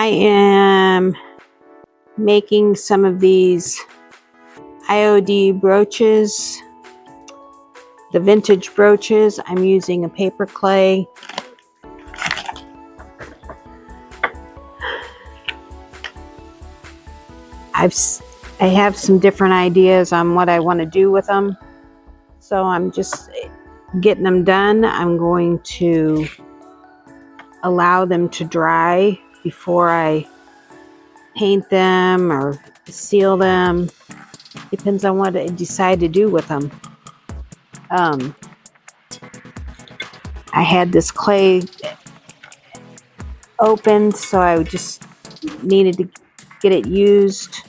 I am making some of these IOD brooches, the vintage brooches. I'm using a paper clay. I have some different ideas on what I want to do with them, so I'm just getting them done. I'm going to allow them to dry before I paint them or seal them. Depends on what I decide to do with them. I had this clay opened, so I just needed to get it used.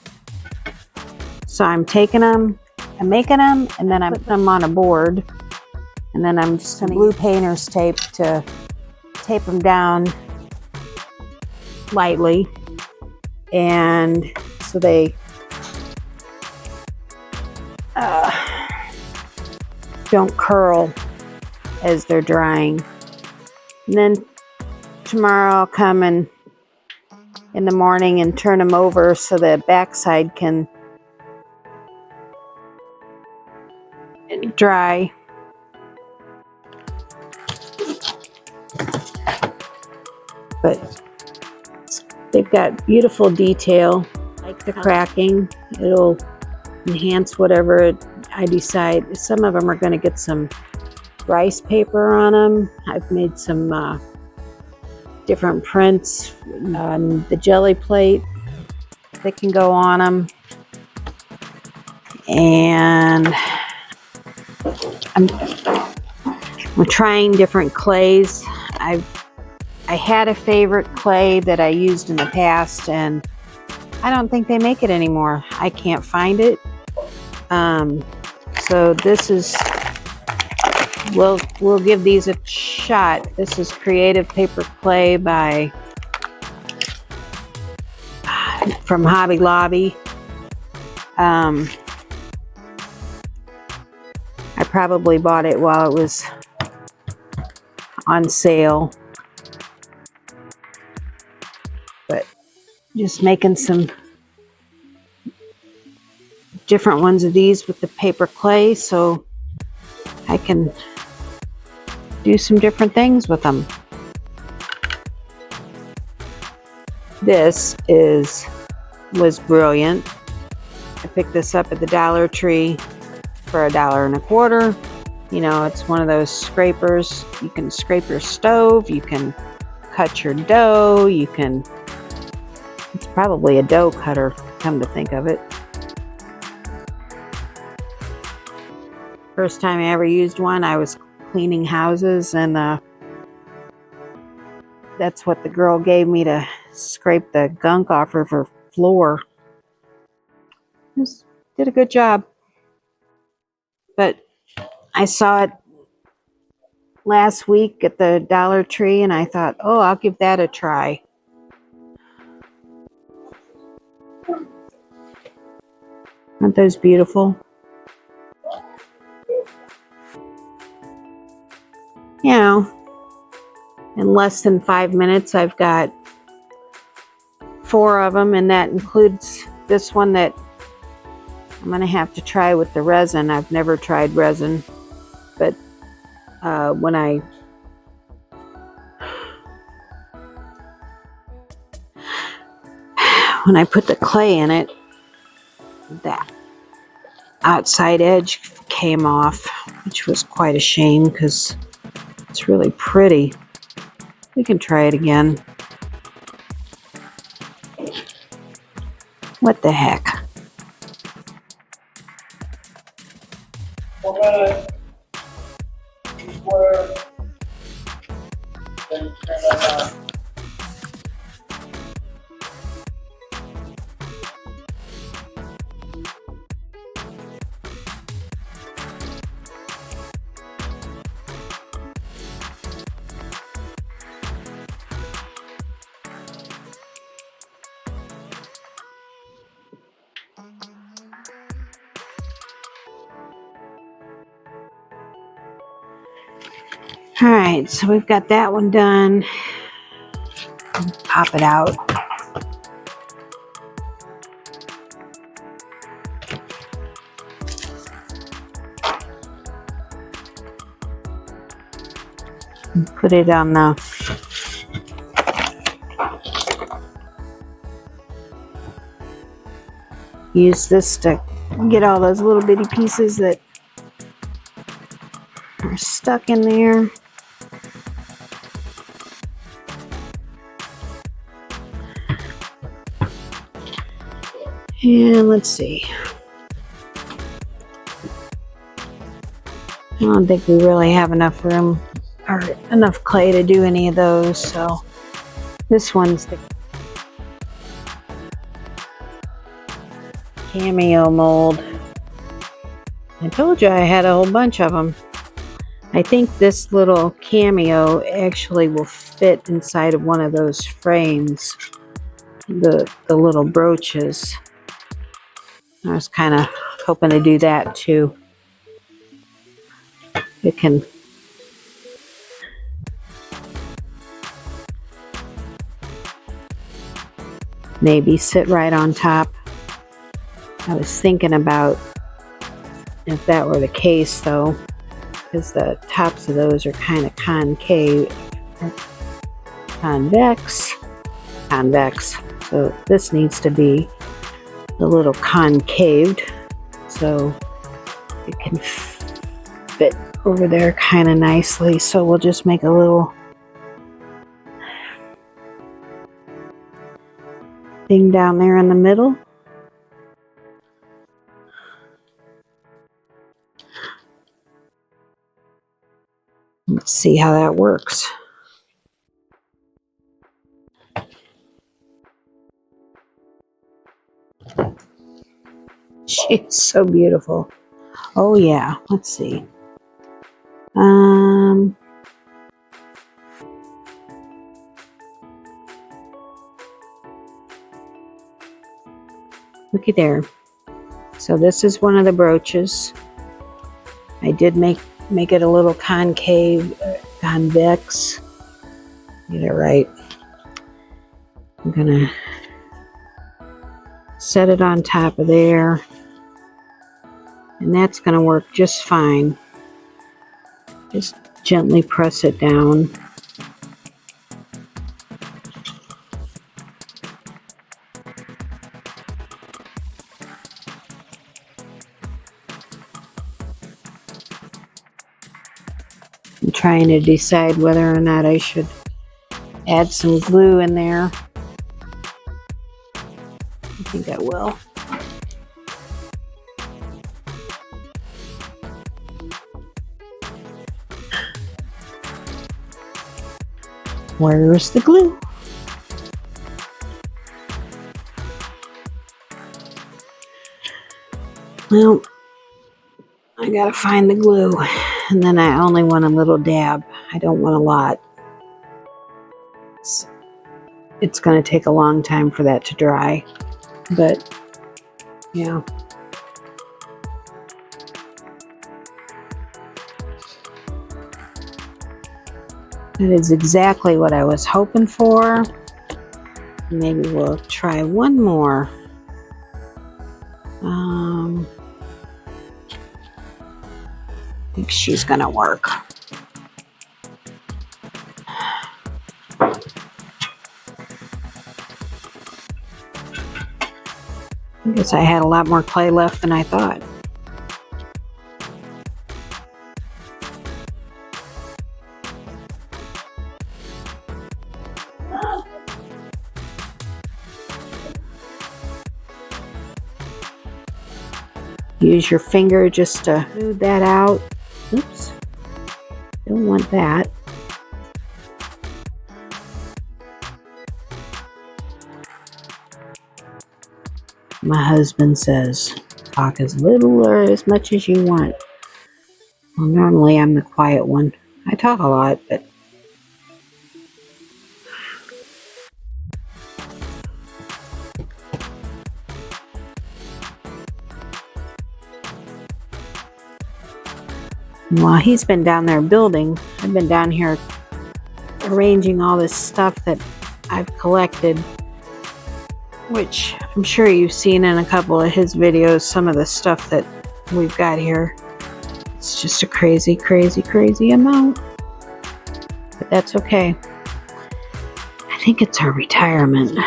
So I'm taking them, I'm making them, and then I'm putting them on a board, and then I'm just going to use blue painter's tape to tape them down lightly, and so they don't curl as they're drying. And then tomorrow I'll come in the morning and turn them over so the backside can dry. But they've got beautiful detail. Like the cracking, it'll enhance whatever I decide. Some of them are going to get some rice paper on them. I've made some different prints on the jelly plate that can go on them. And I'm trying different clays. I had a favorite clay that I used in the past, and I don't think they make it anymore. I can't find it. So this is, we'll give these a shot. This is Creative Paper Clay from Hobby Lobby. I probably bought it while it was on sale. But just making some different ones of these with the paper clay so I can do some different things with them. This was brilliant. I picked this up at the Dollar Tree for $1.25. You know, it's one of those scrapers. You can scrape your stove, you can cut your dough, it's probably a dough cutter, come to think of it. First time I ever used one, I was cleaning houses, and that's what the girl gave me to scrape the gunk off of her floor. Just did a good job. But I saw it last week at the Dollar Tree, and I thought, oh, I'll give that a try. Aren't those beautiful? You know, in less than 5 minutes, I've got 4 of them, and that includes this one that I'm going to have to try with the resin. I've never tried resin, but when I put the clay in it, that outside edge came off, which was quite a shame because it's really pretty. We can try it again. What the heck? All right, so we've got that one done. Pop it out. Put it on the use this to get all those little bitty pieces that are stuck in there. And let's see. I don't think we really have enough room or enough clay to do any of those, so this one's the cameo mold. I told you I had a whole bunch of them. I think this little cameo actually will fit inside of one of those frames, the little brooches. I was kind of hoping to do that too. It can maybe sit right on top. I was thinking about if that were the case though, because the tops of those are kind of concave, convex. So this needs to be a little concaved so it can fit over there kind of nicely. So we'll just make a little thing down there in the middle. Let's see how that works. She's so beautiful. Oh yeah, let's see. Looky there. So this is one of the brooches. I did make it a little concave, convex. Get it right. I'm gonna set it on top of there, and that's gonna work just fine. Just gently press it down. I'm trying to decide whether or not I should add some glue in there. I think I will. Where's the glue? Well, I gotta find the glue, and then I only want a little dab. I don't want a lot. It's gonna take a long time for that to dry, but yeah. That is exactly what I was hoping for. Maybe we'll try one more. I think she's gonna work. I guess I had a lot more clay left than I thought. Use your finger just to smooth that out. Oops, don't want that. My husband says, talk as little or as much as you want. Well, normally I'm the quiet one. I talk a lot, but while he's been down there building, I've been down here arranging all this stuff that I've collected, which I'm sure you've seen in a couple of his videos, some of the stuff that we've got here. It's just a crazy, crazy, crazy amount. but that's okay. I think it's our retirement.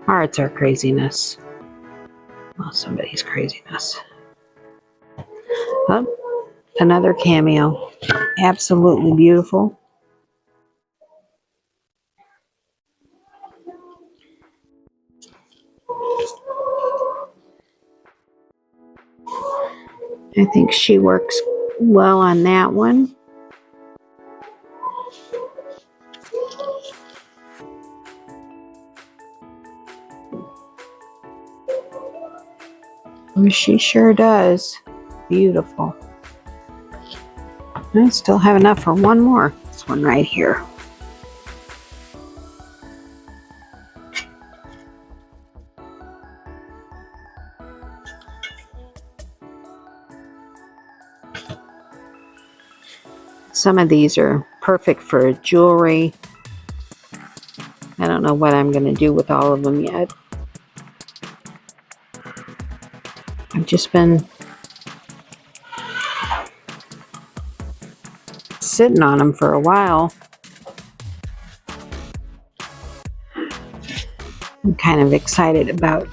Or it's our craziness. Well, somebody's craziness. Oh, another cameo. Absolutely beautiful. I think she works well on that one. She sure does. Beautiful. I still have enough for one more. This one right here. Some of these are perfect for jewelry. I don't know what I'm going to do with all of them yet. I've just been sitting on them for a while. I'm kind of excited about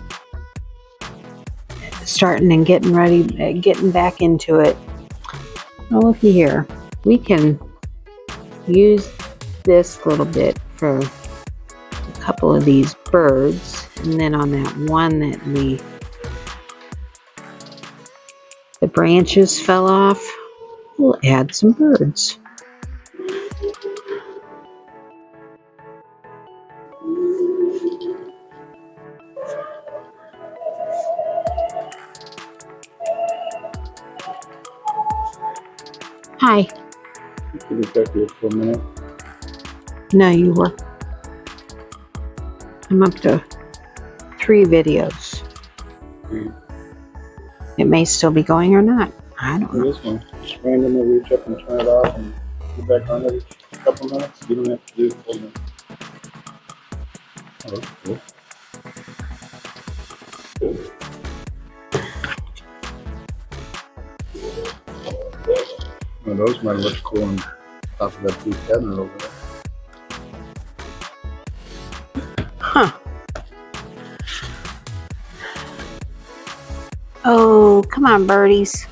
starting and getting ready, getting back into it. Oh, looky here. We can use this little bit for a couple of these birds, and then on that one that the branches fell off, we'll add some birds. Hi. Can you check this for a minute? No, you were. I'm up to 3 videos. It may still be going or not. I don't know. This one, just randomly reach up and turn it off and get back on every couple minutes. You don't have to do it for me. Oh, that's cool. Well, those might look cool on top of that blue cabinet over there. Huh. Oh, come on, birdies.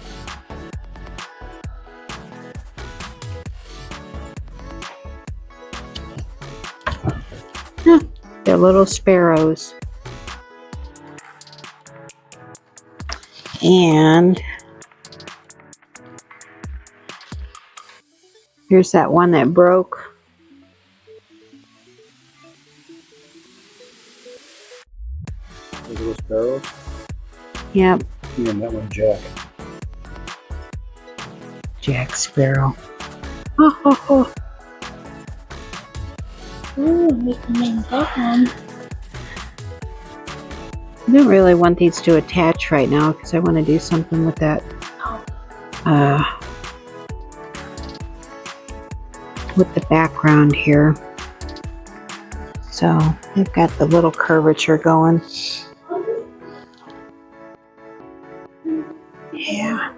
Huh. They're little sparrows. And here's that one that broke. Those little sparrows? Yep. And that one, Jack. Jack Sparrow. Oh, oh, oh. Ooh, we can make that one. I don't really want these to attach right now because I want to do something with that. With the background here. So I've got the little curvature going. Yeah.